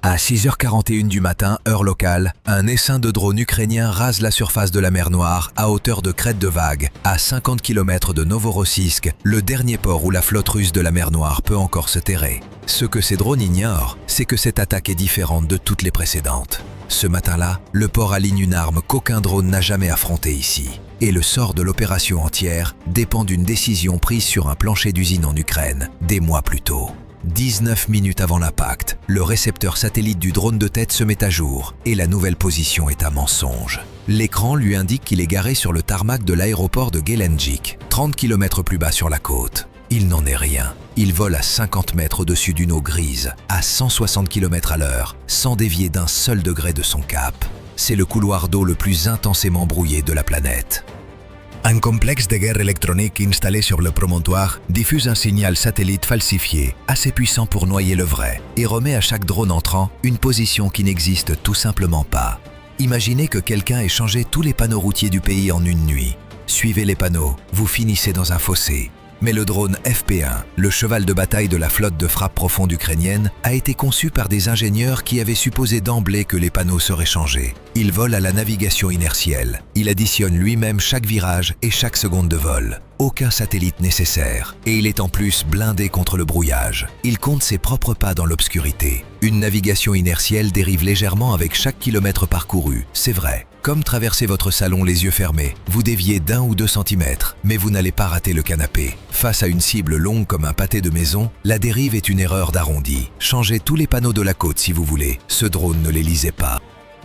À 6h41 du matin, heure locale, un essaim de drone ukrainien rase la surface de la mer Noire à hauteur de crête de vague, à 50 km de Novorossiysk, le dernier port où la flotte russe de la mer Noire peut encore se terrer. Ce que ces drones ignorent, c'est que cette attaque est différente de toutes les précédentes. Ce matin-là, le port aligne une arme qu'aucun drone n'a jamais affrontée ici. Et le sort de l'opération entière dépend d'une décision prise sur un plancher d'usine en Ukraine, des mois plus tôt. 19 minutes avant l'impact, le récepteur satellite du drone de tête se met à jour et la nouvelle position est un mensonge. L'écran lui indique qu'il est garé sur le tarmac de l'aéroport de Gelendzhik, 30 km plus bas sur la côte. Il n'en est rien. Il vole à 50 mètres au-dessus d'une eau grise, à 160 km à l'heure, sans dévier d'un seul degré de son cap. C'est le couloir d'eau le plus intensément brouillé de la planète. Un complexe de guerre électronique installé sur le promontoire diffuse un signal satellite falsifié, assez puissant pour noyer le vrai, et remet à chaque drone entrant une position qui n'existe tout simplement pas. Imaginez que quelqu'un ait changé tous les panneaux routiers du pays en une nuit. Suivez les panneaux, vous finissez dans un fossé. Mais le drone FP1, le cheval de bataille de la flotte de frappe profonde ukrainienne, a été conçu par des ingénieurs qui avaient supposé d'emblée que les panneaux seraient changés. Il vole à la navigation inertielle. Il additionne lui-même chaque virage et chaque seconde de vol. Aucun satellite nécessaire. Et il est en plus blindé contre le brouillage. Il compte ses propres pas dans l'obscurité. Une navigation inertielle dérive légèrement avec chaque kilomètre parcouru, c'est vrai. Comme traverser votre salon les yeux fermés, vous déviez d'1 ou 2 cm, mais vous n'allez pas rater le canapé. Face à une cible longue comme un pâté de maison, la dérive est une erreur d'arrondi. Changez tous les panneaux de la côte si vous voulez, ce drone ne les lisait pas.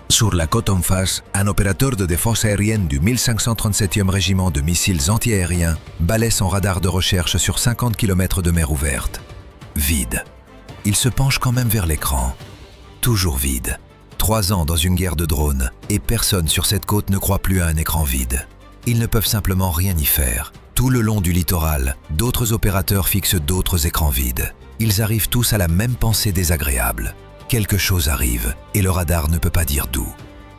Sur la côte en face, un opérateur de défense aérienne du 1537e régiment de missiles antiaériens balaie son radar de recherche sur 50 km de mer ouverte. Vide. Il se penche quand même vers l'écran. Toujours vide. 3 ans dans une guerre de drones, et personne sur cette côte ne croit plus à un écran vide. Ils ne peuvent simplement rien y faire. Tout le long du littoral, d'autres opérateurs fixent d'autres écrans vides. Ils arrivent tous à la même pensée désagréable. Quelque chose arrive, et le radar ne peut pas dire d'où.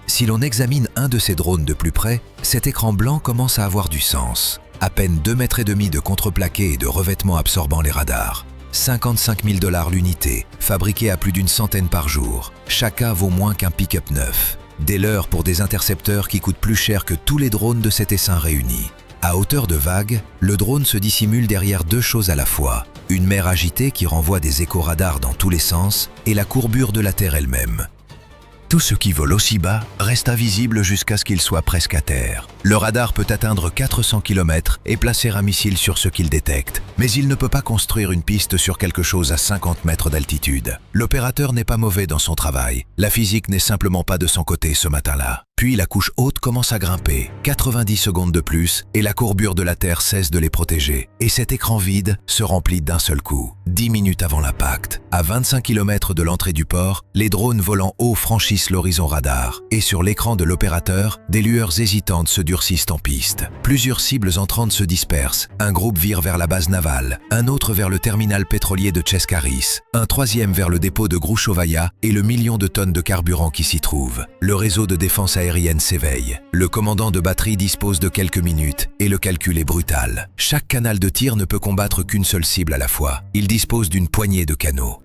Si l'on examine un de ces drones de plus près, cet écran blanc commence à avoir du sens. À peine 2,5 mètres de contreplaqué et de revêtement absorbant les radars. 55 000 $ l'unité, fabriquée à plus d'une centaine par jour. Chacun vaut moins qu'un pick-up neuf. Des leurres pour des intercepteurs qui coûtent plus cher que tous les drones de cet essaim réunis. À hauteur de vague, le drone se dissimule derrière 2 choses à la fois. Une mer agitée qui renvoie des échos radars dans tous les sens et la courbure de la Terre elle-même. Tout ce qui vole aussi bas reste invisible jusqu'à ce qu'il soit presque à terre. Le radar peut atteindre 400 km et placer un missile sur ce qu'il détecte. Mais il ne peut pas construire une piste sur quelque chose à 50 mètres d'altitude. L'opérateur n'est pas mauvais dans son travail. La physique n'est simplement pas de son côté ce matin-là. Puis la couche haute commence à grimper. 90 secondes de plus et la courbure de la Terre cesse de les protéger. Et cet écran vide se remplit d'un seul coup. 10 minutes avant l'impact. À 25 km de l'entrée du port, les drones volant haut franchissent l'horizon radar. Et sur l'écran de l'opérateur, des lueurs hésitantes se durcissent en piste. Plusieurs cibles entrantes se dispersent. Un groupe vire vers la base navale, un autre vers le terminal pétrolier de Tcheskaris, un troisième vers le dépôt de Grouchovaya et le million de tonnes de carburant qui s'y trouve. Le réseau de défense aérienne s'éveille. Le commandant de batterie dispose de quelques minutes et le calcul est brutal. Chaque canal de tir ne peut combattre qu'une seule cible à la fois. Il dispose d'une poignée de canaux.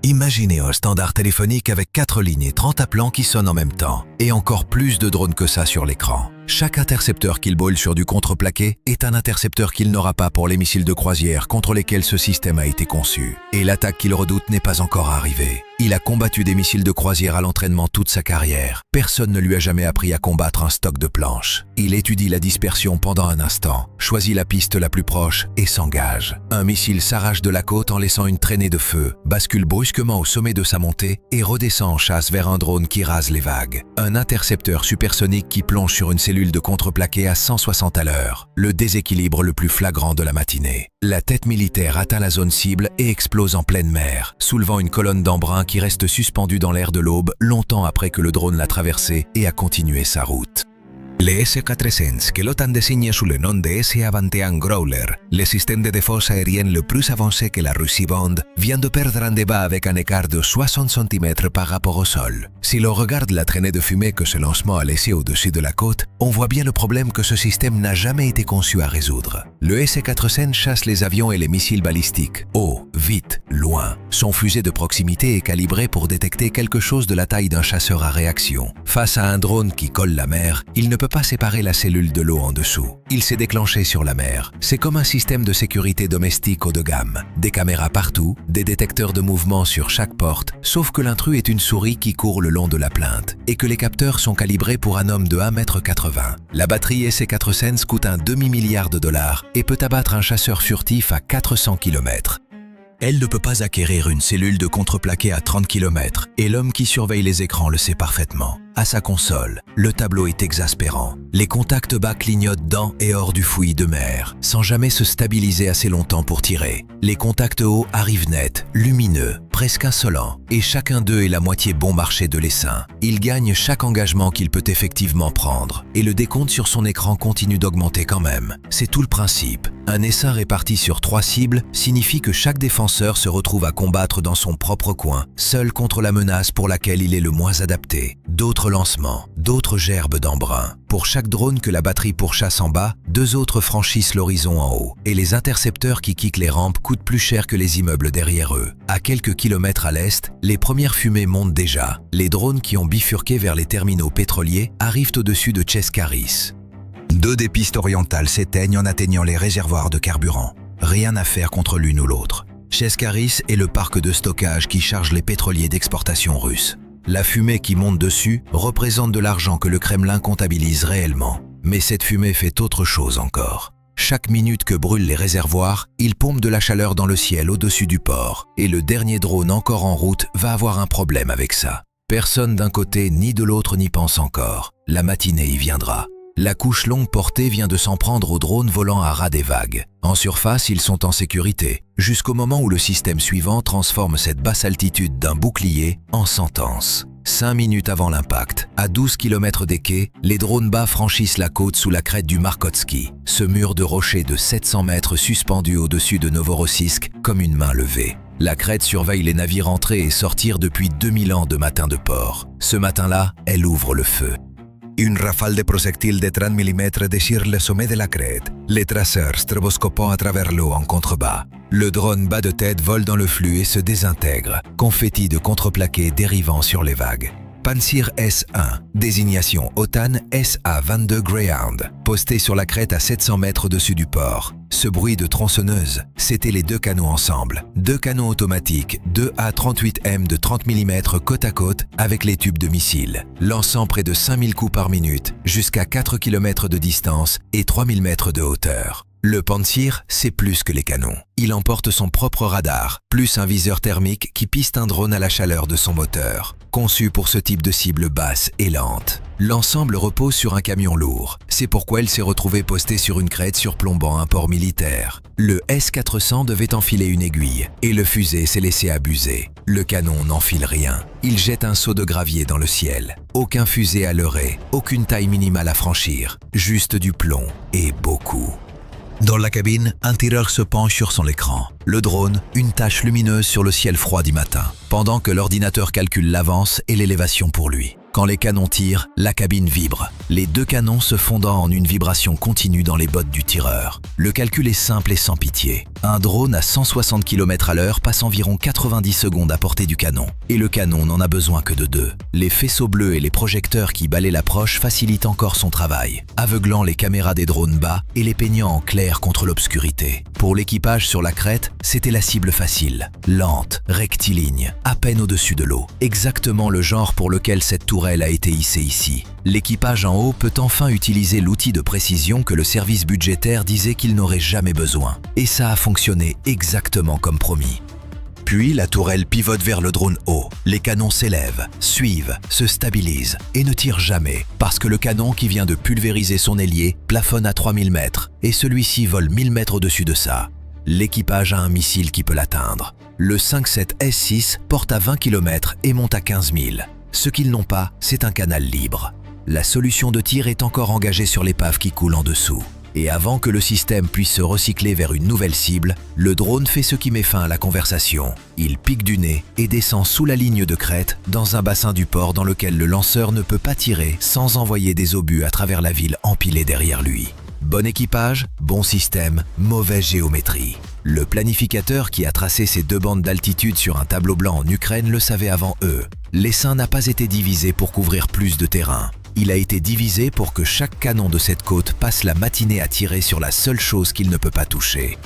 Imaginez un standard téléphonique avec 4 lignes et 30 appelants qui sonnent en même temps. Et encore plus de drones que ça sur l'écran. Chaque intercepteur qu'il brûle sur du contreplaqué est un intercepteur qu'il n'aura pas pour les missiles de croisière contre lesquels ce système a été conçu. Et l'attaque qu'il redoute n'est pas encore arrivée. Il a combattu des missiles de croisière à l'entraînement toute sa carrière. Personne ne lui a jamais appris à combattre un stock de planches. Il étudie la dispersion pendant un instant, choisit la piste la plus proche et s'engage. Un missile s'arrache de la côte en laissant une traînée de feu, bascule brusquement au sommet de sa montée et redescend en chasse vers un drone qui rase les vagues. Un intercepteur supersonique qui plonge sur une cellule de contreplaqué à 160 à l'heure. Le déséquilibre le plus flagrant de la matinée. La tête militaire atteint la zone cible et explose en pleine mer, soulevant une colonne d'embrun qui reste suspendue dans l'air de l'aube longtemps après que le drone l'a traversé et a continué sa route. Le S-400, que l'OTAN désigne sous le nom de S-21 Growler, le système de défense aérienne le plus avancé que la Russie vende, vient de perdre un débat avec un écart de 60 cm par rapport au sol. Si l'on regarde la traînée de fumée que ce lancement a laissé au-dessus de la côte, on voit bien le problème que ce système n'a jamais été conçu à résoudre. Le S-400 chasse les avions et les missiles balistiques, haut, vite, loin. Son fusée de proximité est calibré pour détecter quelque chose de la taille d'un chasseur à réaction. Face à un drone qui colle la mer, il ne peut pas séparer la cellule de l'eau en dessous. Il s'est déclenché sur la mer. C'est comme un système de sécurité domestique haut de gamme. Des caméras partout, des détecteurs de mouvement sur chaque porte, sauf que l'intrus est une souris qui court le long de la plainte et que les capteurs sont calibrés pour un homme de 1,80 m. La batterie S-400 coûte un demi-milliard de dollars et peut abattre un chasseur furtif à 400 km. Elle ne peut pas acquérir une cellule de contreplaqué à 30 km et l'homme qui surveille les écrans le sait parfaitement. À sa console, le tableau est exaspérant. Les contacts bas clignotent dans et hors du fouillis de mer, sans jamais se stabiliser assez longtemps pour tirer. Les contacts hauts arrivent nets, lumineux, presque insolents, et chacun d'eux est la moitié bon marché de l'essaim. Il gagne chaque engagement qu'il peut effectivement prendre, et le décompte sur son écran continue d'augmenter quand même. C'est tout le principe. Un essaim réparti sur 3 cibles signifie que chaque défenseur se retrouve à combattre dans son propre coin, seul contre la menace pour laquelle il est le moins adapté. D'autres lancements, d'autres gerbes d'embrun. Pour chaque drone que la batterie pourchasse en bas, 2 autres franchissent l'horizon en haut. Et les intercepteurs qui kickent les rampes coûtent plus cher que les immeubles derrière eux. À quelques kilomètres à l'est, les premières fumées montent déjà. Les drones qui ont bifurqué vers les terminaux pétroliers arrivent au-dessus de Chescaris. 2 des pistes orientales s'éteignent en atteignant les réservoirs de carburant. Rien à faire contre l'une ou l'autre. Chescaris est le parc de stockage qui charge les pétroliers d'exportation russes. La fumée qui monte dessus représente de l'argent que le Kremlin comptabilise réellement. Mais cette fumée fait autre chose encore. Chaque minute que brûlent les réservoirs, ils pompent de la chaleur dans le ciel au-dessus du port. Et le dernier drone encore en route va avoir un problème avec ça. Personne d'un côté ni de l'autre n'y pense encore. La matinée y viendra. La couche longue portée vient de s'en prendre aux drones volant à ras des vagues. En surface, ils sont en sécurité, jusqu'au moment où le système suivant transforme cette basse altitude d'un bouclier en sentence. 5 minutes avant l'impact, à 12 km des quais, les drones bas franchissent la côte sous la crête du Markotsky, ce mur de rochers de 700 mètres suspendu au-dessus de Novorossiysk comme une main levée. La crête surveille les navires entrer et sortir depuis 2000 ans de matin de port. Ce matin-là, elle ouvre le feu. Une rafale de projectiles de 30 mm déchire le sommet de la crête, les traceurs stroboscopant à travers l'eau en contrebas. Le drone bas de tête vole dans le flux et se désintègre, confetti de contreplaqué dérivant sur les vagues. Pantsir S-1, désignation OTAN SA-22 Greyhound, posté sur la crête à 700 mètres au-dessus du port. Ce bruit de tronçonneuse, c'était les 2 canons ensemble. 2 canons automatiques, 2 A-38M de 30 mm côte à côte avec les tubes de missiles, lançant près de 5000 coups par minute, jusqu'à 4 km de distance et 3000 mètres de hauteur. Le Pantsir, c'est plus que les canons. Il emporte son propre radar, plus un viseur thermique qui piste un drone à la chaleur de son moteur. Conçu pour ce type de cible basse et lente. L'ensemble repose sur un camion lourd. C'est pourquoi elle s'est retrouvée postée sur une crête surplombant un port militaire. Le S-400 devait enfiler une aiguille, et le fusée s'est laissé abuser. Le canon n'enfile rien. Il jette un seau de gravier dans le ciel. Aucun fusée à leurrer, aucune taille minimale à franchir. Juste du plomb, et beaucoup. Dans la cabine, un tireur se penche sur son écran. Le drone, une tache lumineuse sur le ciel froid du matin, pendant que l'ordinateur calcule l'avance et l'élévation pour lui. Quand les canons tirent, la cabine vibre, les 2 canons se fondant en une vibration continue dans les bottes du tireur. Le calcul est simple et sans pitié. Un drone à 160 km/h passe environ 90 secondes à portée du canon, et le canon n'en a besoin que de 2. Les faisceaux bleus et les projecteurs qui balaient l'approche facilitent encore son travail, aveuglant les caméras des drones bas et les peignant en clair contre l'obscurité. Pour l'équipage sur la crête, c'était la cible facile, lente, rectiligne, à peine au-dessus de l'eau. Exactement le genre pour lequel cette tourelle a été hissée ici. L'équipage en haut peut enfin utiliser l'outil de précision que le service budgétaire disait qu'il n'aurait jamais besoin. Et ça a fonctionné exactement comme promis. Puis la tourelle pivote vers le drone haut. Les canons s'élèvent, suivent, se stabilisent et ne tirent jamais parce que le canon qui vient de pulvériser son ailier plafonne à 3000 mètres et celui-ci vole 1000 mètres au-dessus de ça. L'équipage a un missile qui peut l'atteindre. Le 5-7 S-6 porte à 20 km et monte à 15 000. Ce qu'ils n'ont pas, c'est un canal libre. La solution de tir est encore engagée sur l'épave qui coule en dessous. Et avant que le système puisse se recycler vers une nouvelle cible, le drone fait ce qui met fin à la conversation. Il pique du nez et descend sous la ligne de crête dans un bassin du port dans lequel le lanceur ne peut pas tirer sans envoyer des obus à travers la ville empilée derrière lui. Bon équipage, bon système, mauvaise géométrie. Le planificateur qui a tracé ces 2 bandes d'altitude sur un tableau blanc en Ukraine le savait avant eux. L'essaim n'a pas été divisé pour couvrir plus de terrain. Il a été divisé pour que chaque canon de cette côte passe la matinée à tirer sur la seule chose qu'il ne peut pas toucher.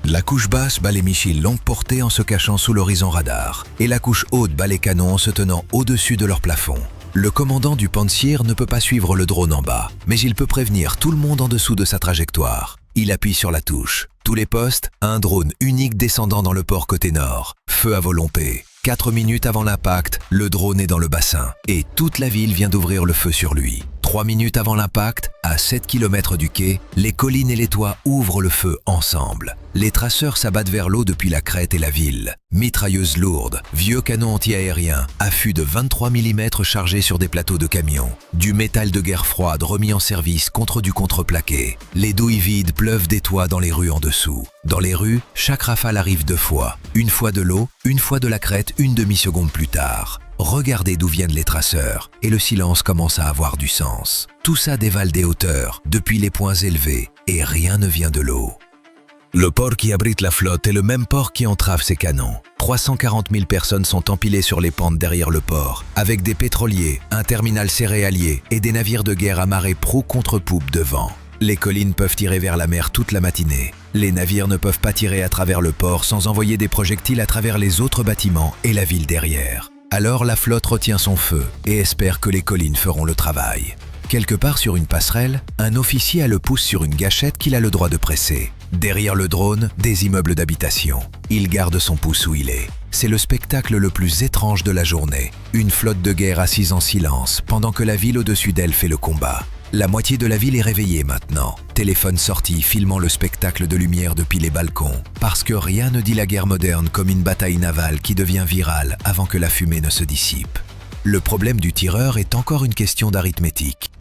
La couche basse bat les missiles longue portée en se cachant sous l'horizon radar, et la couche haute bat les canons en se tenant au-dessus de leur plafond. Le commandant du Pantsir ne peut pas suivre le drone en bas, mais il peut prévenir tout le monde en dessous de sa trajectoire. Il appuie sur la touche. Tous les postes, un drone unique descendant dans le port côté nord. Feu à volonté. 4 minutes avant l'impact, le drone est dans le bassin et toute la ville vient d'ouvrir le feu sur lui. 3 minutes avant l'impact, à 7 km du quai, les collines et les toits ouvrent le feu ensemble. Les traceurs s'abattent vers l'eau depuis la crête et la ville. Mitrailleuses lourdes, vieux canons anti-aériens, affûts de 23 mm chargés sur des plateaux de camions. Du métal de guerre froide remis en service contre du contreplaqué. Les douilles vides pleuvent des toits dans les rues en dessous. Dans les rues, chaque rafale arrive 2 fois. Une fois de l'eau, une fois de la crête une demi-seconde plus tard. Regardez d'où viennent les traceurs, et le silence commence à avoir du sens. Tout ça dévale des hauteurs, depuis les points élevés, et rien ne vient de l'eau. Le port qui abrite la flotte est le même port qui entrave ces canons. 340 000 personnes sont empilées sur les pentes derrière le port, avec des pétroliers, un terminal céréalier et des navires de guerre amarrés proue contre poupe devant. Les collines peuvent tirer vers la mer toute la matinée. Les navires ne peuvent pas tirer à travers le port sans envoyer des projectiles à travers les autres bâtiments et la ville derrière. Alors la flotte retient son feu et espère que les collines feront le travail. Quelque part sur une passerelle, un officier a le pouce sur une gâchette qu'il a le droit de presser. Derrière le drone, des immeubles d'habitation. Il garde son pouce où il est. C'est le spectacle le plus étrange de la journée. Une flotte de guerre assise en silence pendant que la ville au-dessus d'elle fait le combat. La moitié de la ville est réveillée maintenant. Téléphone sorti filmant le spectacle de lumière depuis les balcons. Parce que rien ne dit la guerre moderne comme une bataille navale qui devient virale avant que la fumée ne se dissipe. Le problème du tireur est encore une question d'arithmétique.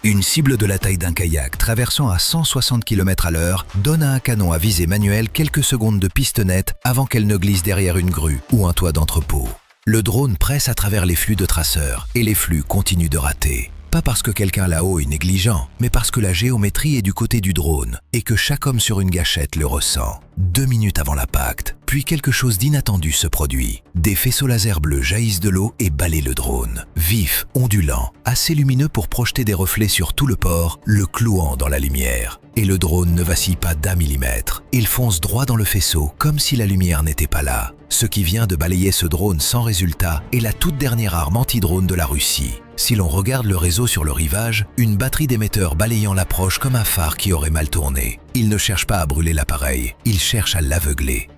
Une cible de la taille d'un kayak traversant à 160 km/h donne à un canon à visée manuelle quelques secondes de piste nette avant qu'elle ne glisse derrière une grue ou un toit d'entrepôt. Le drone presse à travers les flux de traceurs et les flux continuent de rater. Pas parce que quelqu'un là-haut est négligent, mais parce que la géométrie est du côté du drone et que chaque homme sur une gâchette le ressent. 2 minutes avant l'impact, puis quelque chose d'inattendu se produit. Des faisceaux laser bleus jaillissent de l'eau et balayent le drone. Vif, ondulant, assez lumineux pour projeter des reflets sur tout le port, le clouant dans la lumière. Et le drone ne vacille pas d'1 millimètre. Il fonce droit dans le faisceau, comme si la lumière n'était pas là. Ce qui vient de balayer ce drone sans résultat est la toute dernière arme anti-drone de la Russie. Si l'on regarde le réseau sur le rivage, une batterie d'émetteurs balayant l'approche comme un phare qui aurait mal tourné. Il ne cherche pas à brûler l'appareil, il cherche à l'aveugler.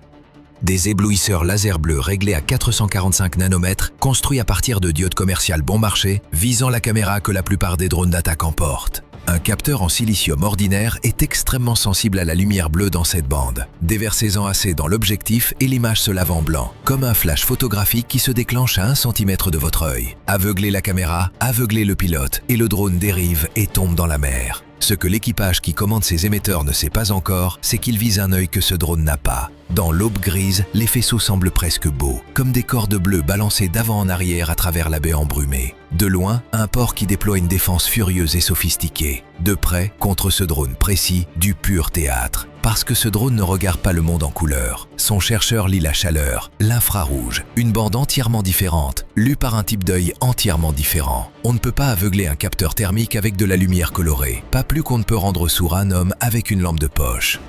Des éblouisseurs laser bleus réglés à 445 nanomètres, construits à partir de diodes commerciales bon marché, visant la caméra que la plupart des drones d'attaque emportent. Un capteur en silicium ordinaire est extrêmement sensible à la lumière bleue dans cette bande. Déversez-en assez dans l'objectif et l'image se lave en blanc, comme un flash photographique qui se déclenche à 1 cm de votre œil. Aveuglez la caméra, aveuglez le pilote et le drone dérive et tombe dans la mer. Ce que l'équipage qui commande ces émetteurs ne sait pas encore, c'est qu'il vise un œil que ce drone n'a pas. Dans l'aube grise, les faisceaux semblent presque beaux, comme des cordes bleues balancées d'avant en arrière à travers la baie embrumée. De loin, un port qui déploie une défense furieuse et sophistiquée. De près, contre ce drone précis, du pur théâtre. Parce que ce drone ne regarde pas le monde en couleur. Son chercheur lit la chaleur, l'infrarouge, une bande entièrement différente, lue par un type d'œil entièrement différent. On ne peut pas aveugler un capteur thermique avec de la lumière colorée, pas plus qu'on ne peut rendre sourd un homme avec une lampe de poche.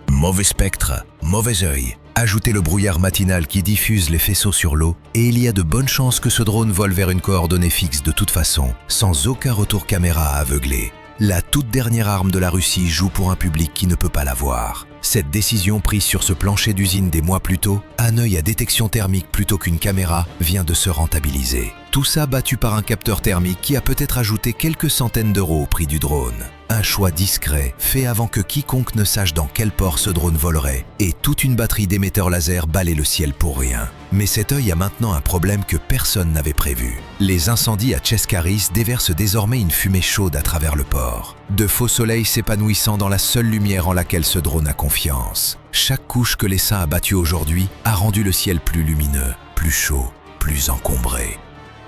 Mauvais spectre, mauvais œil. Ajoutez le brouillard matinal qui diffuse les faisceaux sur l'eau et il y a de bonnes chances que ce drone vole vers une coordonnée fixe de toute façon, sans aucun retour caméra à aveugler. La toute dernière arme de la Russie joue pour un public qui ne peut pas la voir. Cette décision prise sur ce plancher d'usine des mois plus tôt, un œil à détection thermique plutôt qu'une caméra, vient de se rentabiliser. Tout ça battu par un capteur thermique qui a peut-être ajouté quelques centaines d'euros au prix du drone. Un choix discret, fait avant que quiconque ne sache dans quel port ce drone volerait, et toute une batterie d'émetteurs laser balaie le ciel pour rien. Mais cet œil a maintenant un problème que personne n'avait prévu. Les incendies à Cheskaris déversent désormais une fumée chaude à travers le port. De faux soleils s'épanouissant dans la seule lumière en laquelle ce drone a confiance. Chaque couche que l'essaim a battue aujourd'hui a rendu le ciel plus lumineux, plus chaud, plus encombré.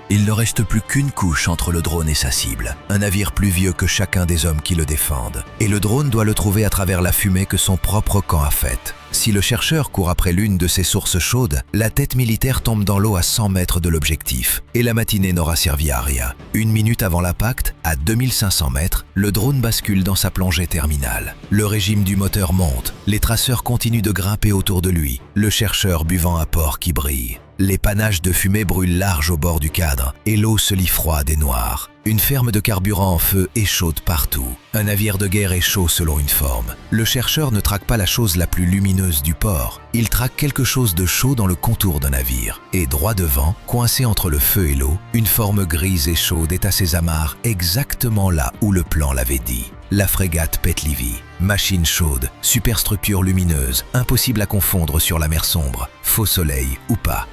Il ne reste plus qu'une couche entre le drone et sa cible, un navire plus vieux que chacun des hommes qui le défendent. Et le drone doit le trouver à travers la fumée que son propre camp a faite. Si le chercheur court après l'une de ces sources chaudes, la tête militaire tombe dans l'eau à 100 mètres de l'objectif, et la matinée n'aura servi à rien. Une minute avant l'impact, à 2500 mètres, le drone bascule dans sa plongée terminale. Le régime du moteur monte, les traceurs continuent de grimper autour de lui, le chercheur buvant un port qui brille. Les panaches de fumée brûlent large au bord du cadre, et l'eau se lit froide et noire. Une ferme de carburant en feu échaude partout. Un navire de guerre est chaud selon une forme. Le chercheur ne traque pas la chose la plus lumineuse du port. Il traque quelque chose de chaud dans le contour d'un navire. Et droit devant, coincé entre le feu et l'eau, une forme grise et chaude est à ses amarres exactement là où le plan l'avait dit. La frégate Petlivi. Machine chaude, superstructure lumineuse, impossible à confondre sur la mer sombre, faux soleil ou pas.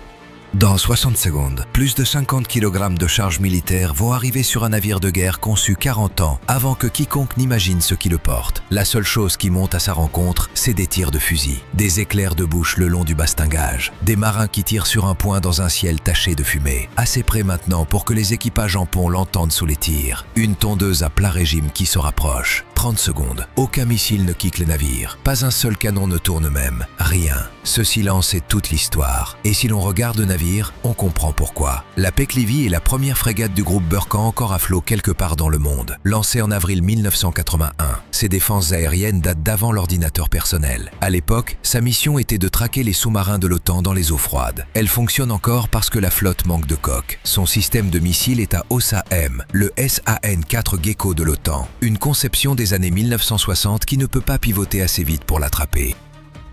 Dans 60 secondes, plus de 50 kg de charge militaire vont arriver sur un navire de guerre conçu 40 ans avant que quiconque n'imagine ce qui le porte. La seule chose qui monte à sa rencontre, c'est des tirs de fusil, des éclairs de bouche le long du bastingage, des marins qui tirent sur un point dans un ciel taché de fumée. Assez près maintenant pour que les équipages en pont l'entendent sous les tirs. Une tondeuse à plein régime qui se rapproche. 30 secondes, aucun missile ne quitte le navire, pas un seul canon ne tourne même, rien. Ce silence est toute l'histoire. Et si l'on regarde le navire, on comprend pourquoi. La Petlivi est la première frégate du groupe Burkan encore à flot quelque part dans le monde. Lancée en avril 1981, ses défenses aériennes datent d'avant l'ordinateur personnel. À l'époque, sa mission était de traquer les sous-marins de l'OTAN dans les eaux froides. Elle fonctionne encore parce que la flotte manque de coques. Son système de missiles est à OSA-M, le SAN-4 Gecko de l'OTAN, une conception des années 1960 qui ne peut pas pivoter assez vite pour l'attraper.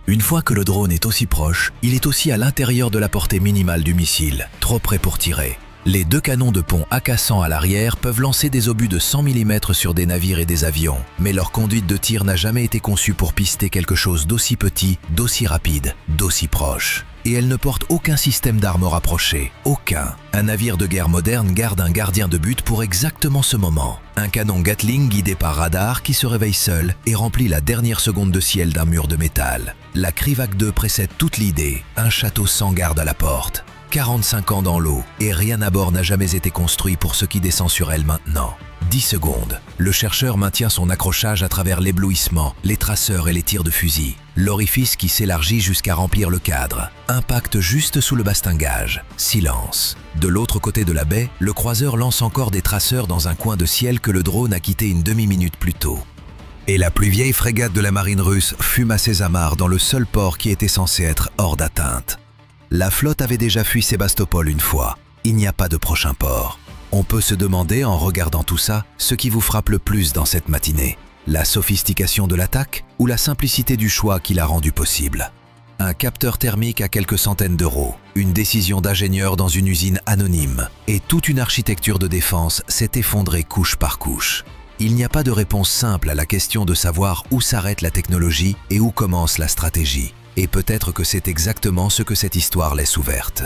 Une fois que le drone est aussi proche, il est aussi à l'intérieur de la portée minimale du missile, trop près pour tirer. Les deux canons de pont AK-100 à l'arrière peuvent lancer des obus de 100 mm sur des navires et des avions, mais leur conduite de tir n'a jamais été conçue pour pister quelque chose d'aussi petit, d'aussi rapide, d'aussi proche. Et elle ne porte aucun système d'armes rapproché, aucun. Un navire de guerre moderne garde un gardien de but pour exactement ce moment. Un canon Gatling guidé par radar qui se réveille seul et remplit la dernière seconde de ciel d'un mur de métal. La Krivac 2 précède toute l'idée, un château sans garde à la porte. 45 ans dans l'eau, et rien à bord n'a jamais été construit pour ce qui descend sur elle maintenant. 10 secondes. Le chercheur maintient son accrochage à travers l'éblouissement, les traceurs et les tirs de fusil. L'orifice qui s'élargit jusqu'à remplir le cadre. Impact juste sous le bastingage. Silence. De l'autre côté de la baie, le croiseur lance encore des traceurs dans un coin de ciel que le drone a quitté une demi-minute plus tôt. Et la plus vieille frégate de la marine russe fume à ses amarres dans le seul port qui était censé être hors d'atteinte. La flotte avait déjà fui Sébastopol une fois. Il n'y a pas de prochain port. On peut se demander, en regardant tout ça, ce qui vous frappe le plus dans cette matinée. La sophistication de l'attaque ou la simplicité du choix qui l'a rendu possible. Un capteur thermique à quelques centaines d'euros, une décision d'ingénieur dans une usine anonyme, et toute une architecture de défense s'est effondrée couche par couche. Il n'y a pas de réponse simple à la question de savoir où s'arrête la technologie et où commence la stratégie. Et peut-être que c'est exactement ce que cette histoire laisse ouverte.